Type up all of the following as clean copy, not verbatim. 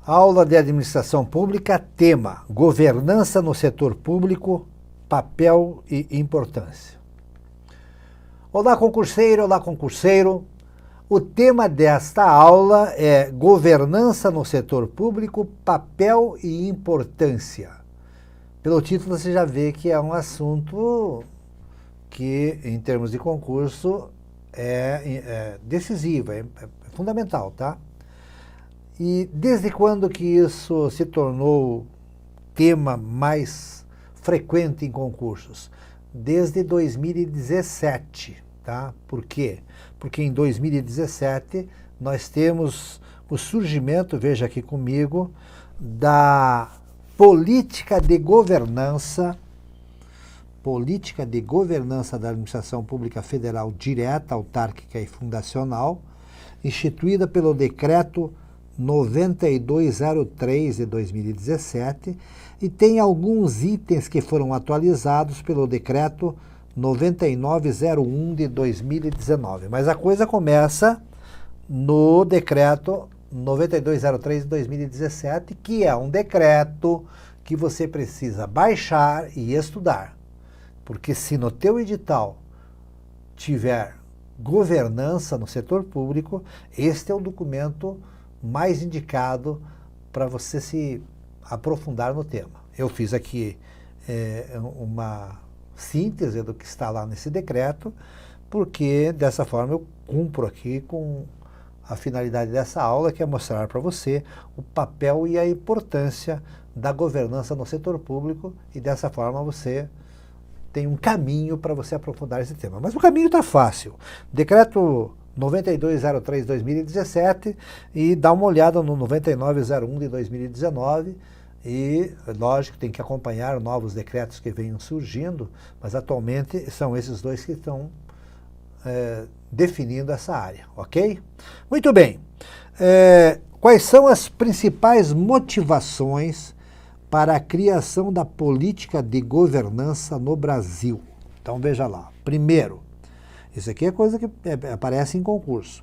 Aula de Administração Pública, tema: Governança no setor público, papel e importância. Olá, concurseiro, olá, concurseiro. O tema desta aula é Governança no setor público, papel e importância. Pelo título você já vê que é um assunto que, em termos de concurso, é decisivo, é fundamental, tá? E desde quando que isso se tornou tema mais frequente em concursos? Desde 2017, tá? Por quê? Porque em 2017 nós temos o surgimento, veja aqui comigo, da política de governança da Administração Pública Federal direta, autárquica e fundacional, instituída pelo Decreto 9203 de 2017 e tem alguns itens que foram atualizados pelo Decreto 9901 de 2019. Mas a coisa começa no Decreto 9203 de 2017, que é um decreto que você precisa baixar e estudar. Porque se no teu edital tiver governança no setor público, este é o documento mais indicado para você se aprofundar no tema. Eu fiz aqui uma síntese do que está lá nesse decreto, porque dessa forma eu cumpro aqui com a finalidade dessa aula, que é mostrar para você o papel e a importância da governança no setor público, e dessa forma você tem um caminho para você aprofundar esse tema. Mas o caminho está fácil. Decreto 9203/2017 e dá uma olhada no 9901 de 2019 e, lógico, tem que acompanhar novos decretos que venham surgindo, mas atualmente são esses dois que estão definindo essa área, ok? Muito bem. Quais são as principais motivações para a criação da política de governança no Brasil? Então veja lá. Primeiro, isso aqui é coisa que aparece em concurso.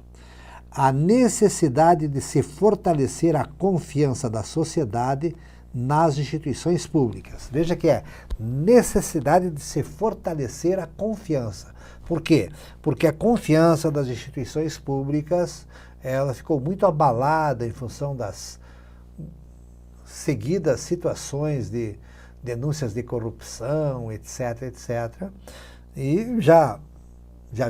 A necessidade de se fortalecer a confiança da sociedade nas instituições públicas. Veja que é necessidade de se fortalecer a confiança. Por quê? Porque a confiança das instituições públicas, ela ficou muito abalada em função das seguidas situações de denúncias de corrupção, etc., etc. E já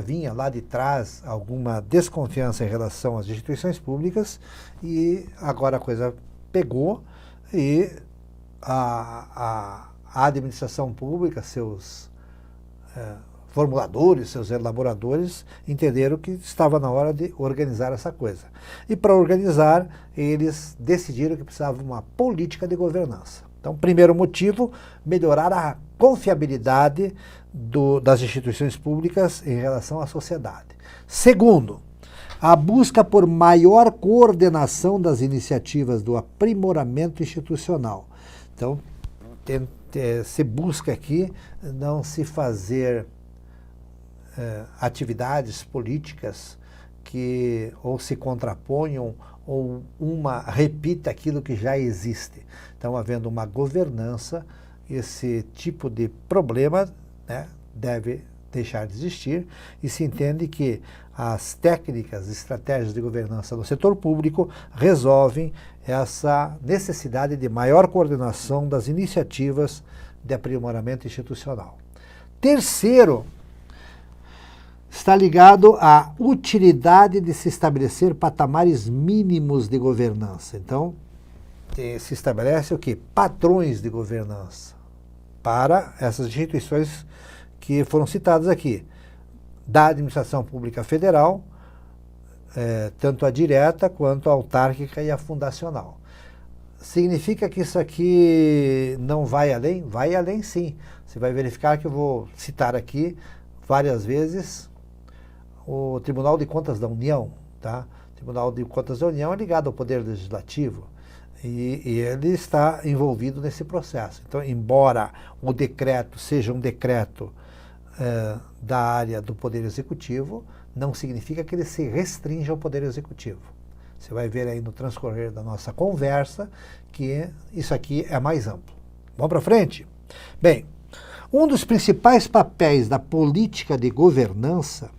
vinha lá de trás alguma desconfiança em relação às instituições públicas, e agora a coisa pegou e a administração pública, seus formuladores, seus elaboradores, entenderam que estava na hora de organizar essa coisa. E para organizar, eles decidiram que precisava de uma política de governança. Então, primeiro motivo, melhorar a confiabilidade das instituições públicas em relação à sociedade. Segundo, a busca por maior coordenação das iniciativas do aprimoramento institucional. Então, se busca aqui não se fazer atividades políticas que ou se contraponham ou uma repita aquilo que já existe. Então, havendo uma governança, esse tipo de problema, né, deve deixar de existir, e se entende que as técnicas, estratégias de governança no setor público resolvem essa necessidade de maior coordenação das iniciativas de aprimoramento institucional. Terceiro, está ligado à utilidade de se estabelecer patamares mínimos de governança. Então, se estabelece o quê? Padrões de governança para essas instituições que foram citadas aqui, da administração pública federal, tanto a direta quanto a autárquica e a fundacional. Significa que isso aqui não vai além? Vai além, sim. Você vai verificar que eu vou citar aqui várias vezes o Tribunal de Contas da União, tá? O Tribunal de Contas da União é ligado ao Poder Legislativo e ele está envolvido nesse processo. Então, embora o decreto seja um decreto da área do Poder Executivo, não significa que ele se restringe ao Poder Executivo. Você vai ver aí no transcorrer da nossa conversa que isso aqui é mais amplo. Vamos para frente? Bem, um dos principais papéis da política de governança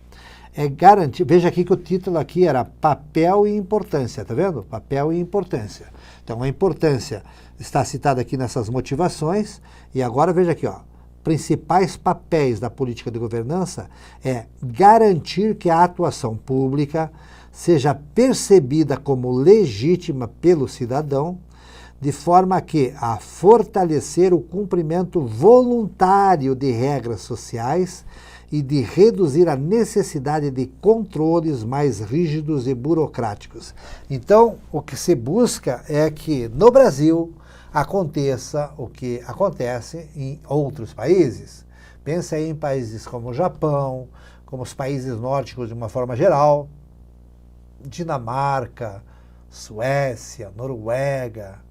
é garantir, veja aqui que o título aqui era papel e importância, tá vendo? Papel e importância. Então a importância está citada aqui nessas motivações, e agora veja aqui, ó, principais papéis da política de governança é garantir que a atuação pública seja percebida como legítima pelo cidadão, de forma a fortalecer o cumprimento voluntário de regras sociais e de reduzir a necessidade de controles mais rígidos e burocráticos. Então, o que se busca é que no Brasil aconteça o que acontece em outros países. Pensa aí em países como o Japão, como os países nórdicos de uma forma geral, Dinamarca, Suécia, Noruega,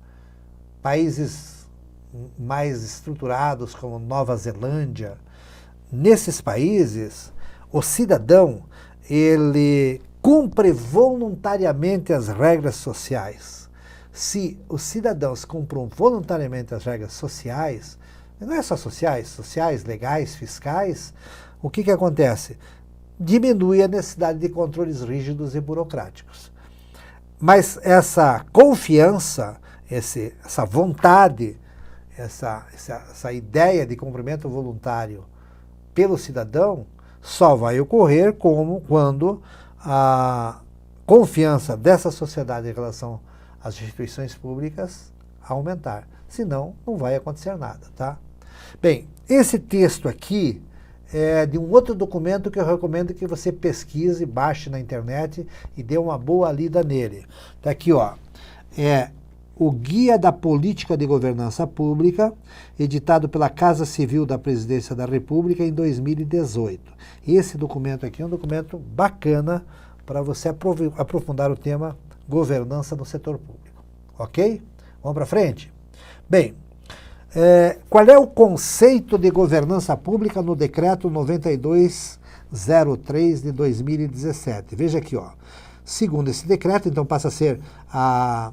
países mais estruturados como Nova Zelândia. Nesses países, o cidadão, ele cumpre voluntariamente as regras sociais. Se os cidadãos cumprem voluntariamente as regras sociais, não é só sociais, legais, fiscais, o que acontece? Diminui a necessidade de controles rígidos e burocráticos. Mas essa confiança, essa vontade, essa ideia de cumprimento voluntário pelo cidadão só vai ocorrer quando a confiança dessa sociedade em relação às instituições públicas aumentar. Senão, não vai acontecer nada, tá? Bem, esse texto aqui é de um outro documento que eu recomendo que você pesquise, baixe na internet e dê uma boa lida nele. Tá aqui, ó. É o Guia da Política de Governança Pública, editado pela Casa Civil da Presidência da República em 2018. Esse documento aqui é um documento bacana para você aprofundar o tema governança no setor público. Ok? Vamos para frente? Bem, qual é o conceito de governança pública no Decreto 9203 de 2017? Veja aqui, ó. Segundo esse decreto, então passa a ser a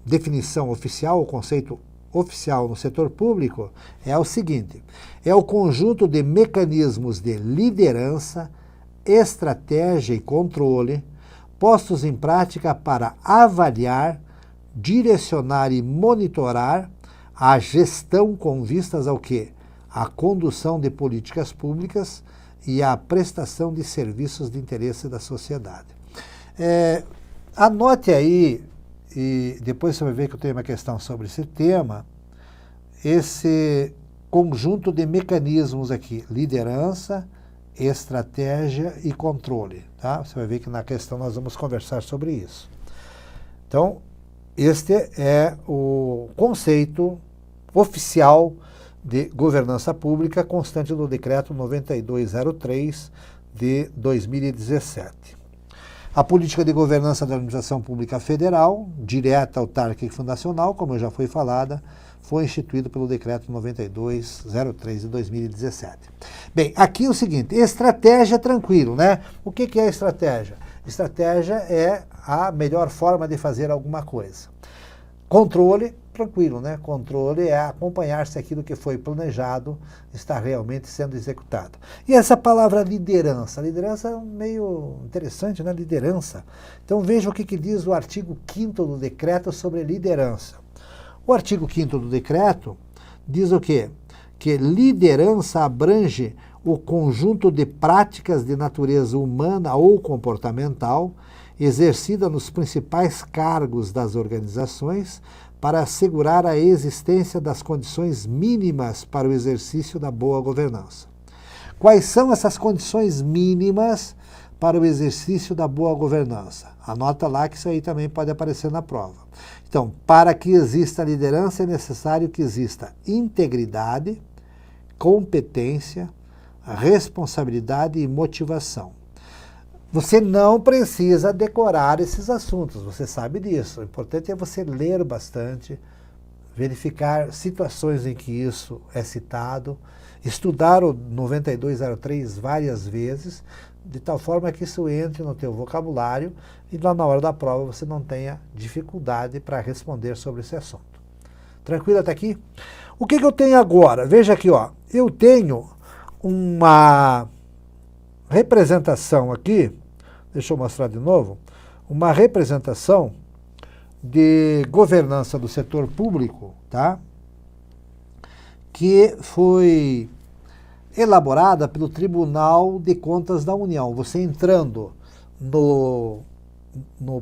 definição oficial, o conceito oficial no setor público, é o seguinte: é o conjunto de mecanismos de liderança, estratégia e controle postos em prática para avaliar, direcionar e monitorar a gestão com vistas ao quê? A condução de políticas públicas e a prestação de serviços de interesse da sociedade. Anote aí, e depois você vai ver que eu tenho uma questão sobre esse tema, esse conjunto de mecanismos aqui: liderança, estratégia e controle. Tá? Você vai ver que na questão nós vamos conversar sobre isso. Então, este é o conceito oficial de governança pública constante do Decreto 9203 de 2017. A política de governança da Administração Pública Federal, direta, autárquica e fundacional, como já foi falada, foi instituído pelo Decreto 9203 de 2017. Bem, aqui é o seguinte: estratégia tranquilo, né? O que é estratégia? Estratégia é a melhor forma de fazer alguma coisa. Controle, tranquilo, né? Controle é acompanhar se aquilo que foi planejado está realmente sendo executado. E essa palavra liderança é meio interessante, né? Liderança. Então veja o que diz o artigo 5º do decreto sobre liderança. O artigo 5º do decreto diz o quê? Que liderança abrange o conjunto de práticas de natureza humana ou comportamental exercida nos principais cargos das organizações para assegurar a existência das condições mínimas para o exercício da boa governança. Quais são essas condições mínimas para o exercício da boa governança? Anota lá que isso aí também pode aparecer na prova. Então, para que exista liderança é necessário que exista integridade, competência, responsabilidade e motivação. Você não precisa decorar esses assuntos, você sabe disso. O importante é você ler bastante, verificar situações em que isso é citado, estudar o 9203 várias vezes, de tal forma que isso entre no teu vocabulário e lá na hora da prova você não tenha dificuldade para responder sobre esse assunto. Tranquilo até aqui? O que eu tenho agora? Veja aqui, ó. Eu tenho uma representação aqui, deixa eu mostrar de novo, uma representação de governança do setor público, tá? Que foi elaborada pelo Tribunal de Contas da União. Você entrando no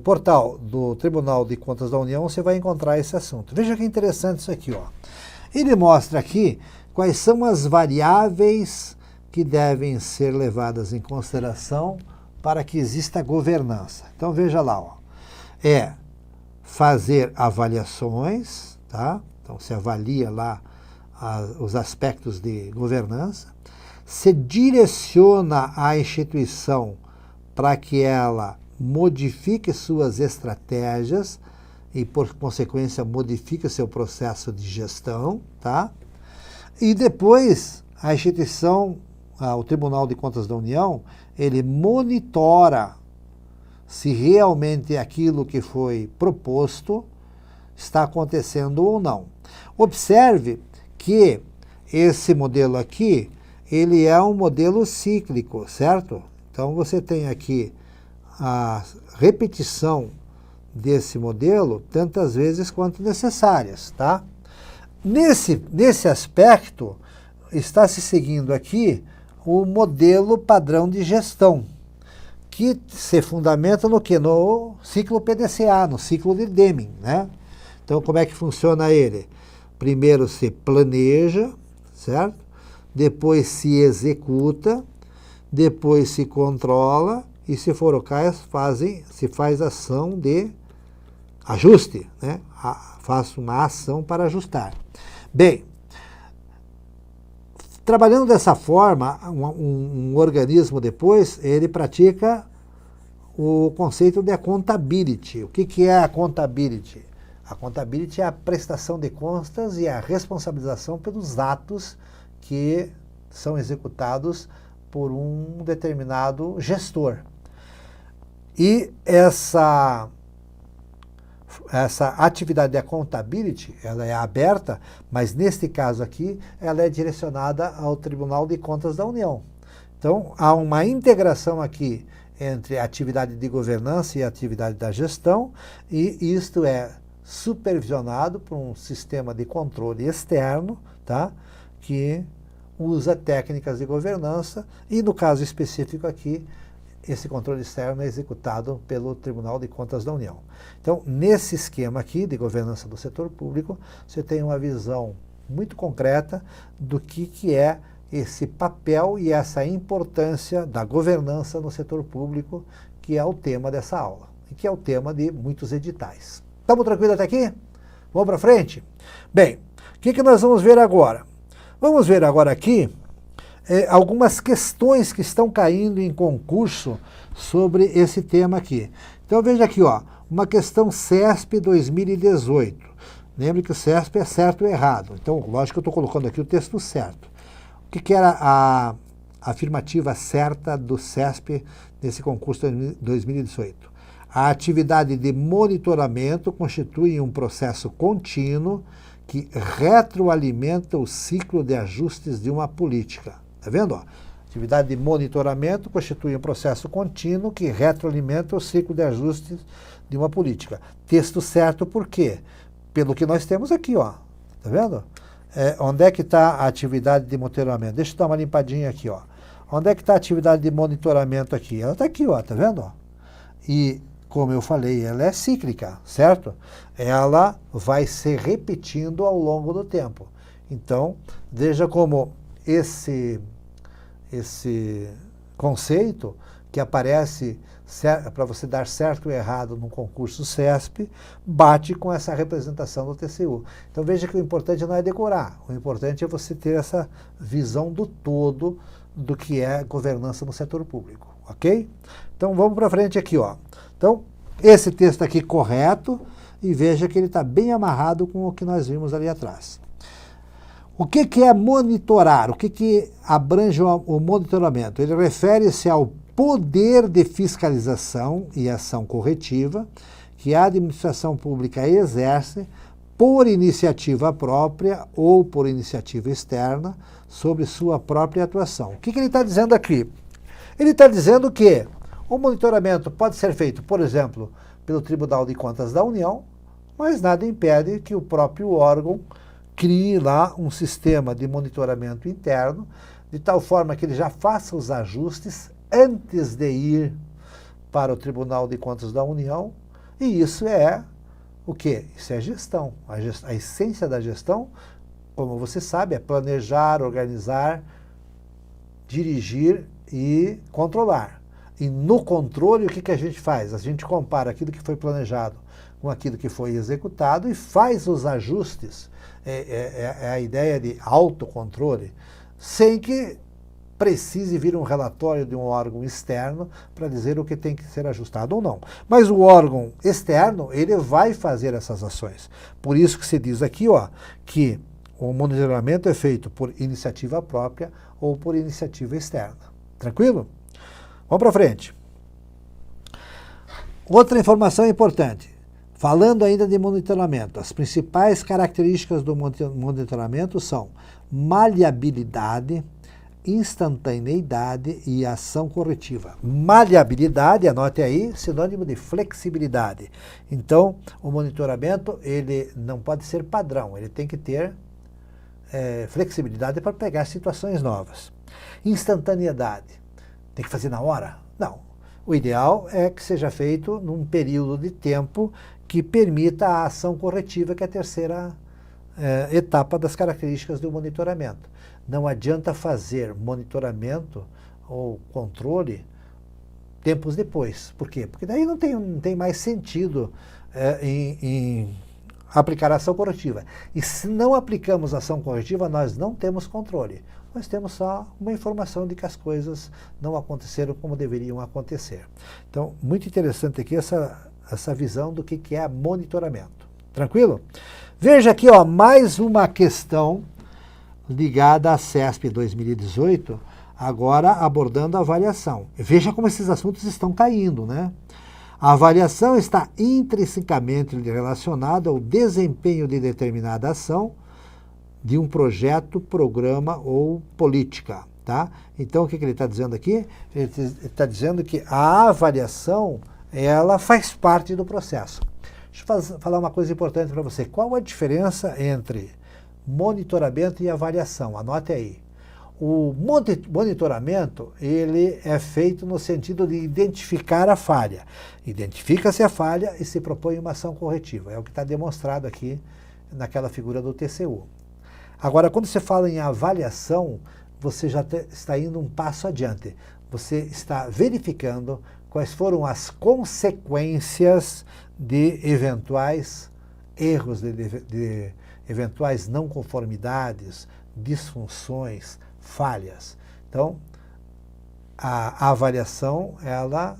portal do Tribunal de Contas da União, você vai encontrar esse assunto. Veja que interessante isso aqui, ó. Ele mostra aqui quais são as variáveis que devem ser levadas em consideração para que exista governança. Então veja lá, ó. É fazer avaliações, tá? Então se avalia lá os aspectos de governança, se direciona a instituição para que ela modifique suas estratégias e, por consequência, modifique seu processo de gestão, tá? E depois a instituição, o Tribunal de Contas da União, ele monitora se realmente aquilo que foi proposto está acontecendo ou não. Observe que esse modelo aqui, ele é um modelo cíclico, certo? Então você tem aqui a repetição desse modelo tantas vezes quanto necessárias, tá? Nesse aspecto, está se seguindo aqui o modelo padrão de gestão, que se fundamenta no que? No ciclo PDCA, no ciclo de Deming, né? Então, como é que funciona ele? Primeiro se planeja, certo? Depois se executa, depois se controla e, se for o caso, se faz ação de ajuste, né? Faço uma ação para ajustar. Bem, trabalhando dessa forma, um organismo depois, ele pratica o conceito de accountability. O que é a accountability? A accountability é a prestação de contas e a responsabilização pelos atos que são executados por um determinado gestor. E essa atividade de accountability, ela é aberta, mas neste caso aqui, ela é direcionada ao Tribunal de Contas da União. Então, há uma integração aqui entre a atividade de governança e a atividade da gestão, e isto é supervisionado por um sistema de controle externo, tá? Que usa técnicas de governança, e no caso específico aqui, esse controle externo é executado pelo Tribunal de Contas da União. Então, nesse esquema aqui de governança do setor público, você tem uma visão muito concreta do que é esse papel e essa importância da governança no setor público, que é o tema dessa aula, e que é o tema de muitos editais. Estamos tranquilos até aqui? Vamos para frente? Bem, o que nós vamos ver agora? Vamos ver agora aqui algumas questões que estão caindo em concurso sobre esse tema aqui. Então veja aqui, ó, uma questão CESP 2018. Lembre que o CESP é certo ou errado. Então, lógico que eu estou colocando aqui o texto certo. O que era a afirmativa certa do CESP nesse concurso de 2018? A atividade de monitoramento constitui um processo contínuo que retroalimenta o ciclo de ajustes de uma política. Está vendo? Ó? Atividade de monitoramento constitui um processo contínuo que retroalimenta o ciclo de ajustes de uma política. Texto certo por quê? Pelo que nós temos aqui, ó. Está vendo? Onde é que está a atividade de monitoramento? Deixa eu dar uma limpadinha aqui, ó. Onde é que está a atividade de monitoramento aqui? Ela está aqui, ó. Está vendo? Ó? E, como eu falei, ela é cíclica, certo? Ela vai se repetindo ao longo do tempo. Então, veja como esse conceito que aparece para você dar certo ou errado num concurso CESP, bate com essa representação do TCU. Então veja que o importante não é decorar, o importante é você ter essa visão do todo do que é governança no setor público, ok? Então vamos para frente aqui, ó. Então, esse texto aqui correto, e veja que ele está bem amarrado com o que nós vimos ali atrás. O que é monitorar? O que abrange o monitoramento? Ele refere-se ao poder de fiscalização e ação corretiva que a administração pública exerce por iniciativa própria ou por iniciativa externa sobre sua própria atuação. O que ele está dizendo aqui? Ele está dizendo que o monitoramento pode ser feito, por exemplo, pelo Tribunal de Contas da União, mas nada impede que o próprio órgão crie lá um sistema de monitoramento interno, de tal forma que ele já faça os ajustes antes de ir para o Tribunal de Contas da União, e isso é o quê? Isso é gestão. A essência da gestão, como você sabe, é planejar, organizar, dirigir e controlar. E no controle, o que a gente faz? A gente compara aquilo que foi planejado com aquilo que foi executado e faz os ajustes. É a ideia de autocontrole, sem que precise vir um relatório de um órgão externo para dizer o que tem que ser ajustado ou não. Mas o órgão externo, ele vai fazer essas ações. Por isso que se diz aqui, ó, que o monitoramento é feito por iniciativa própria ou por iniciativa externa. Tranquilo? Vamos para frente. Outra informação importante. Falando ainda de monitoramento, as principais características do monitoramento são maleabilidade, instantaneidade e ação corretiva. Maleabilidade, anote aí, sinônimo de flexibilidade. Então, o monitoramento, ele não pode ser padrão, ele tem que ter flexibilidade para pegar situações novas. Instantaneidade, tem que fazer na hora? Não. O ideal é que seja feito num período de tempo que permita a ação corretiva, que é a terceira etapa das características do monitoramento. Não adianta fazer monitoramento ou controle tempos depois. Por quê? Porque daí não tem mais sentido em aplicar a ação corretiva. E se não aplicamos a ação corretiva, nós não temos controle. Nós temos só uma informação de que as coisas não aconteceram como deveriam acontecer. Então, muito interessante aqui essa visão do que é monitoramento. Tranquilo? Veja aqui, ó, mais uma questão ligada à CESP 2018, agora abordando a avaliação. Veja como esses assuntos estão caindo, né? A avaliação está intrinsecamente relacionada ao desempenho de determinada ação de um projeto, programa ou política, tá? Então, o que ele está dizendo aqui? Ele está dizendo que a avaliação, ela faz parte do processo. Deixa eu falar uma coisa importante para você. Qual a diferença entre monitoramento e avaliação? Anote aí. O monitoramento, ele é feito no sentido de identificar a falha. Identifica-se a falha e se propõe uma ação corretiva. É o que está demonstrado aqui naquela figura do TCU. Agora, quando você fala em avaliação, você já está indo um passo adiante. Você está verificando quais foram as consequências de eventuais erros, de eventuais não conformidades, disfunções, falhas. Então, a avaliação, ela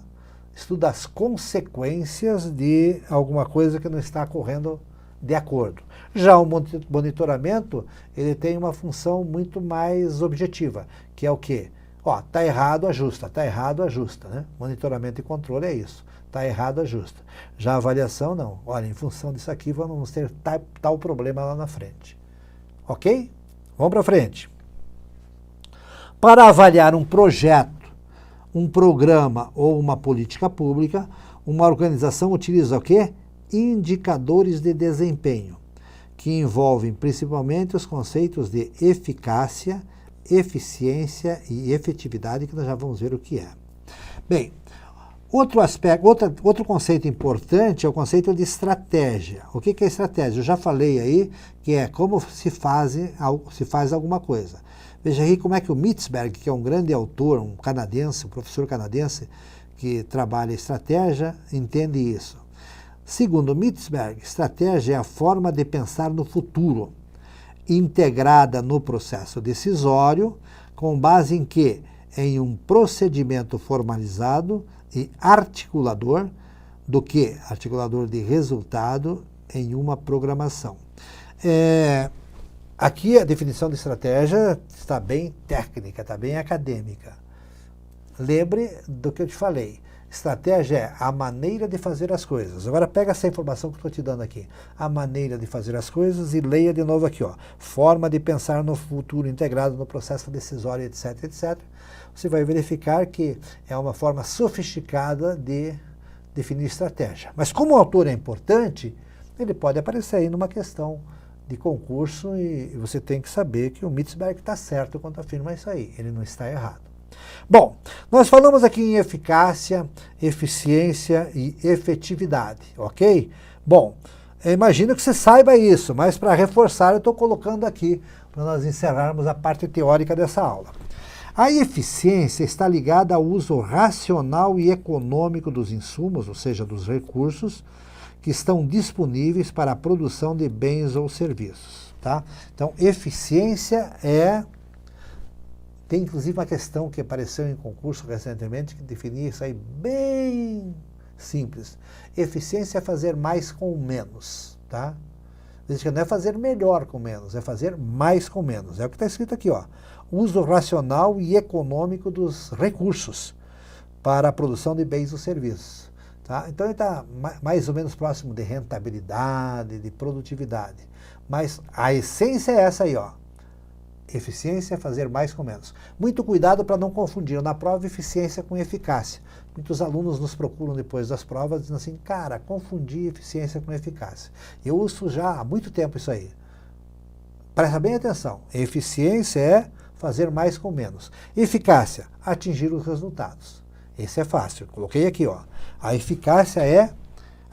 estuda as consequências de alguma coisa que não está correndo de acordo. Já o monitoramento, ele tem uma função muito mais objetiva, que é o quê? Ó, tá errado, ajusta, tá errado, ajusta, né? Monitoramento e controle é isso. Tá errado, ajusta. Já a avaliação, não. Olha, em função disso aqui, vamos ter tal problema lá na frente. Ok? Vamos para frente. Para avaliar um projeto, um programa ou uma política pública, uma organização utiliza o quê? Indicadores de desempenho, que envolvem principalmente os conceitos de eficácia, eficiência e efetividade, que nós já vamos ver o que é. Bem, outro aspecto, outro conceito importante é o conceito de estratégia. O que é estratégia? Eu já falei aí que é como se faz alguma coisa. Veja aí como é que o Mitzberg, que é um grande autor, um canadense, um professor canadense que trabalha estratégia, entende isso. Segundo Mitzberg, estratégia é a forma de pensar no futuro, integrada no processo decisório, com base em quê? Em um procedimento formalizado e articulador do que? Articulador de resultado em uma programação. Aqui a definição de estratégia está bem técnica, está bem acadêmica. lembre do que eu te falei. Estratégia é a maneira de fazer as coisas. Agora pega essa informação que eu estou te dando aqui. A maneira de fazer as coisas e leia de novo aqui, ó. Forma de pensar no futuro integrado no processo decisório, etc, etc. Você vai verificar que é uma forma sofisticada de definir estratégia. Mas como o autor é importante, ele pode aparecer aí numa questão de concurso e você tem que saber que o Mitsberg está certo quando afirma isso aí. Ele não está errado. Bom, nós falamos aqui em eficácia, eficiência e efetividade, ok? Bom, eu imagino que você saiba isso, mas para reforçar eu estou colocando aqui para nós encerrarmos a parte teórica dessa aula. A eficiência está ligada ao uso racional e econômico dos insumos, ou seja, dos recursos, que estão disponíveis para a produção de bens ou serviços, tá? Então, eficiência é... Tem inclusive uma questão que apareceu em concurso recentemente que definia isso aí bem simples. Eficiência é fazer mais com menos, tá? Diz que não é fazer melhor com menos, é fazer mais com menos. É o que está escrito aqui, ó. Uso racional e econômico dos recursos para a produção de bens ou serviços. Tá? Então ele está mais ou menos próximo de rentabilidade, de produtividade. Mas a essência é essa aí, ó. Eficiência é fazer mais com menos. Muito cuidado para não confundir na prova eficiência com eficácia. Muitos alunos nos procuram depois das provas dizendo assim, cara, confundi eficiência com eficácia. Eu uso já há muito tempo isso aí. Presta bem atenção. Eficiência é fazer mais com menos. Eficácia, atingir os resultados. Esse é fácil. Coloquei aqui, ó. A eficácia é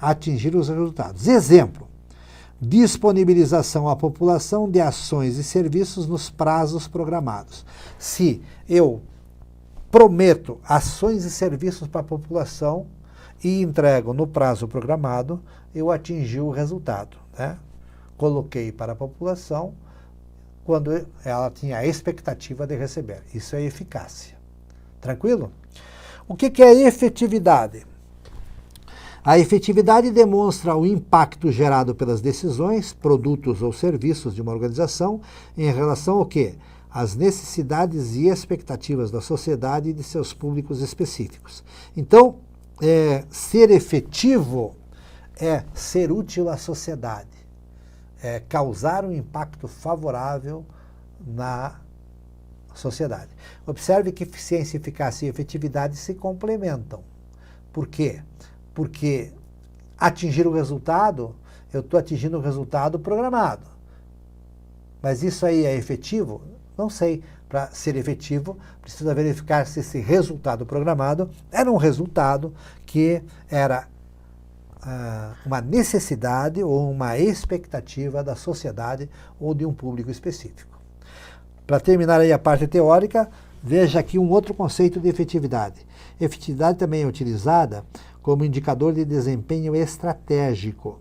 atingir os resultados. Exemplo. Disponibilização à população de ações e serviços nos prazos programados. Se eu prometo ações e serviços para a população e entrego no prazo programado, eu atingi o resultado, né? Coloquei para a população quando ela tinha a expectativa de receber. Isso é eficácia. Tranquilo? O que é efetividade? A efetividade demonstra o impacto gerado pelas decisões, produtos ou serviços de uma organização em relação ao quê? Às necessidades e expectativas da sociedade e de seus públicos específicos. Então, ser efetivo é ser útil à sociedade, é causar um impacto favorável na sociedade. Observe que eficiência, eficácia e efetividade se complementam. Por quê? Porque atingir o resultado, eu estou atingindo o resultado programado. Mas isso aí é efetivo? Não sei. Para ser efetivo, precisa verificar se esse resultado programado era um resultado que era uma necessidade ou uma expectativa da sociedade ou de um público específico. Para terminar aí a parte teórica, veja aqui um outro conceito de efetividade. Efetividade também é utilizada como indicador de desempenho estratégico.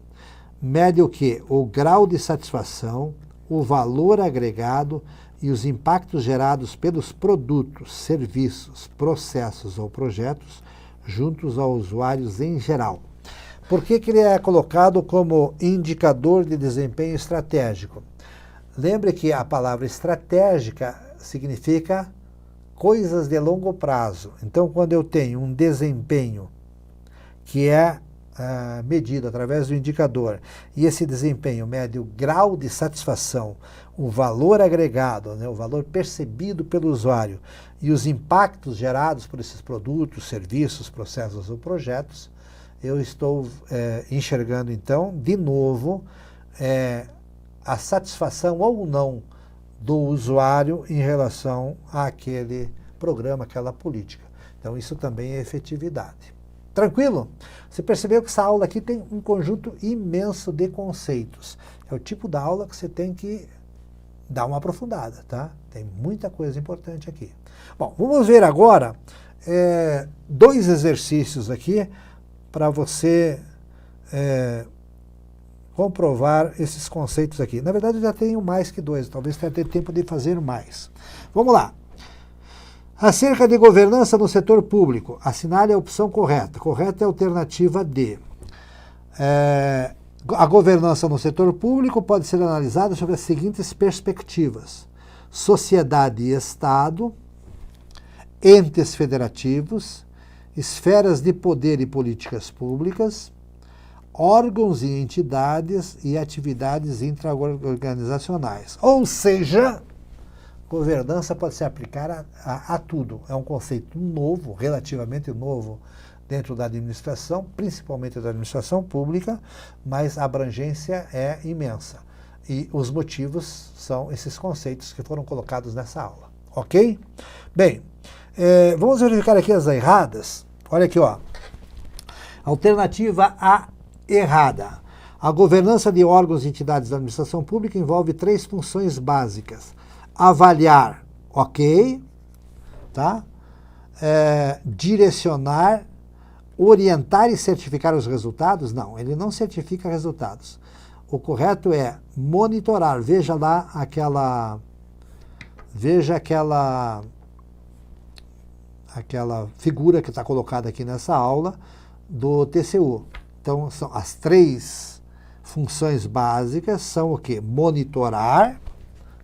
Mede o quê? O grau de satisfação, o valor agregado e os impactos gerados pelos produtos, serviços, processos ou projetos juntos aos usuários em geral. Por que ele é colocado como indicador de desempenho estratégico? Lembre que a palavra estratégica significa coisas de longo prazo. Então, quando eu tenho um desempenho que é medido através do indicador, e esse desempenho mede o grau de satisfação, o valor agregado, né, o valor percebido pelo usuário e os impactos gerados por esses produtos, serviços, processos ou projetos, eu estou enxergando, então, de novo, a satisfação ou não do usuário em relação àquele programa, àquela política. Então, isso também é efetividade. Tranquilo? Você percebeu que essa aula aqui tem um conjunto imenso de conceitos. É o tipo da aula que você tem que dar uma aprofundada, tá? Tem muita coisa importante aqui. Bom, vamos ver agora 2 exercícios aqui para você comprovar esses conceitos aqui. Na verdade, eu já tenho mais que 2, talvez tenha ter tempo de fazer mais. Vamos lá. Acerca de governança no setor público, assinale a opção correta. Correta é a alternativa D. A governança no setor público pode ser analisada sobre as seguintes perspectivas: sociedade e Estado, entes federativos, esferas de poder e políticas públicas, órgãos e entidades e atividades intraorganizacionais. Ou seja, governança pode se aplicar a tudo. É um conceito novo, relativamente novo, dentro da administração, principalmente da administração pública, mas a abrangência é imensa. E os motivos são esses conceitos que foram colocados nessa aula. Ok? Bem, vamos verificar aqui as erradas. Olha aqui, ó. Alternativa A errada. A governança de órgãos e entidades da administração pública envolve 3 funções básicas. Avaliar, ok, tá? Direcionar, orientar e certificar os resultados? Não, ele não certifica resultados. O correto é monitorar. Veja lá aquela figura que está colocada aqui nessa aula do TCU. Então, são as 3 funções básicas, são o quê? Monitorar,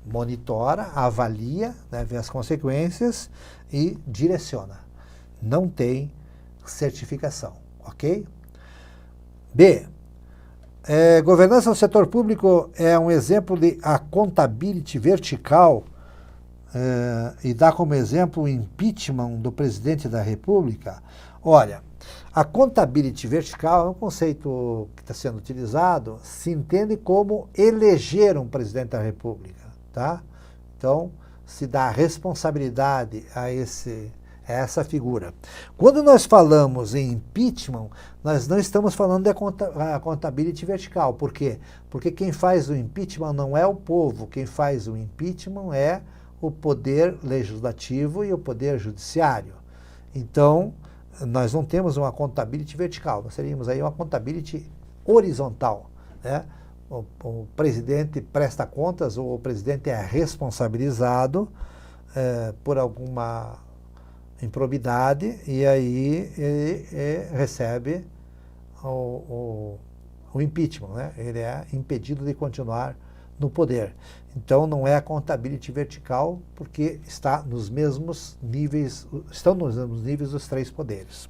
monitora, avalia, né, vê as consequências e direciona. Não tem certificação, ok? B. Governança no setor público é um exemplo de accountability vertical e dá como exemplo o impeachment do presidente da República. Olha, a accountability vertical é um conceito que está sendo utilizado, se entende como eleger um presidente da República, tá? Então, se dá responsabilidade a essa figura. Quando nós falamos em impeachment, nós não estamos falando de accountability vertical. Por quê? Porque quem faz o impeachment não é o povo, quem faz o impeachment é o poder legislativo e o poder judiciário. Então, nós não temos uma accountability vertical, nós teríamos aí uma accountability horizontal, né? O presidente presta contas, ou o presidente é responsabilizado por alguma improbidade, e aí ele recebe o impeachment, né? Ele é impedido de continuar no poder. Então não é a accountability vertical, porque estão nos mesmos níveis dos 3 poderes.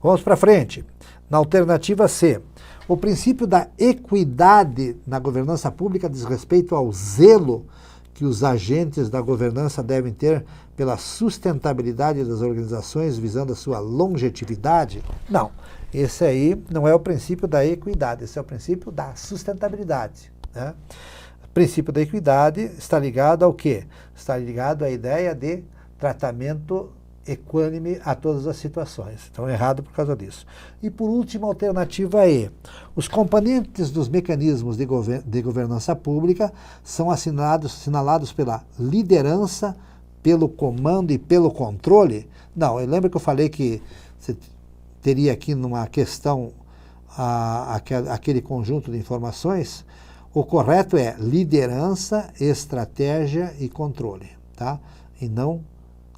Vamos para frente. Na alternativa C, o princípio da equidade na governança pública diz respeito ao zelo que os agentes da governança devem ter pela sustentabilidade das organizações visando a sua longevidade? Não, esse aí não é o princípio da equidade, esse é o princípio da sustentabilidade, né? O princípio da equidade está ligado ao quê? Está ligado à ideia de tratamento equânime a todas as situações. Então, errado por causa disso. E, por último, a alternativa E. Os componentes dos mecanismos de governança pública são assinalados pela liderança, pelo comando e pelo controle? Não, eu lembro que eu falei que você teria aqui numa questão aquele conjunto de informações. O correto é liderança, estratégia e controle, tá? E não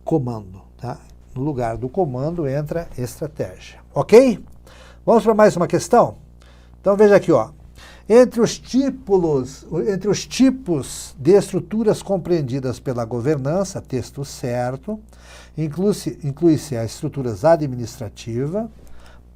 comando, tá? No lugar do comando entra estratégia, ok? Vamos para mais uma questão? Então veja aqui, ó. Entre os tipos de estruturas compreendidas pela governança, texto certo, inclui-se as estruturas administrativa,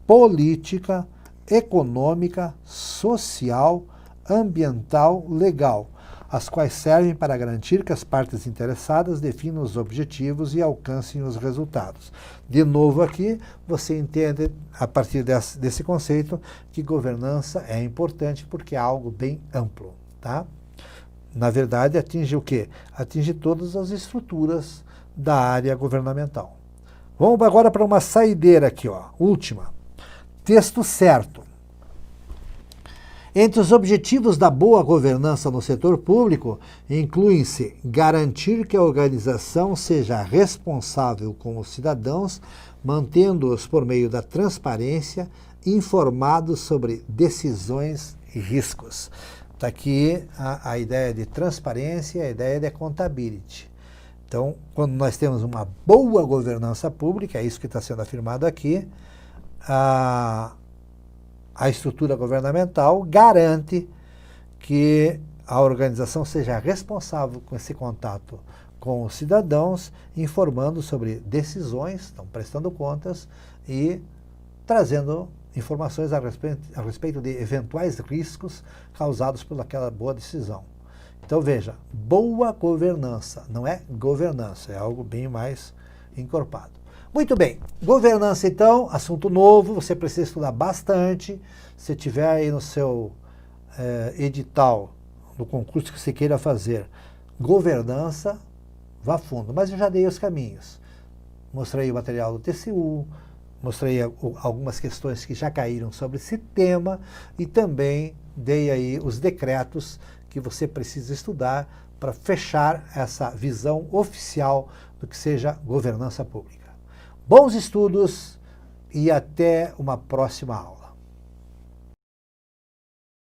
política, econômica, social, ambiental, legal, as quais servem para garantir que as partes interessadas definam os objetivos e alcancem os resultados. De novo aqui, você entende, a partir desse conceito, que governança é importante porque é algo bem amplo, tá? Na verdade, atinge o quê? Atinge todas as estruturas da área governamental. Vamos agora para uma saideira aqui, ó, última. Texto certo. Entre os objetivos da boa governança no setor público, incluem-se garantir que a organização seja responsável com os cidadãos, mantendo-os por meio da transparência, informados sobre decisões e riscos. Está aqui a ideia de transparência, a ideia de accountability. Então, quando nós temos uma boa governança pública, é isso que está sendo afirmado aqui, a estrutura governamental garante que a organização seja responsável com esse contato com os cidadãos, informando sobre decisões, estão prestando contas e trazendo informações a respeito de eventuais riscos causados por aquela boa decisão. Então veja, boa governança, não é governança, é algo bem mais encorpado. Muito bem, governança então, assunto novo, você precisa estudar bastante. Se tiver aí no seu edital, no concurso que você queira fazer, governança, vá a fundo. Mas eu já dei os caminhos. Mostrei o material do TCU, mostrei algumas questões que já caíram sobre esse tema e também dei aí os decretos que você precisa estudar para fechar essa visão oficial do que seja governança pública. Bons estudos e até uma próxima aula.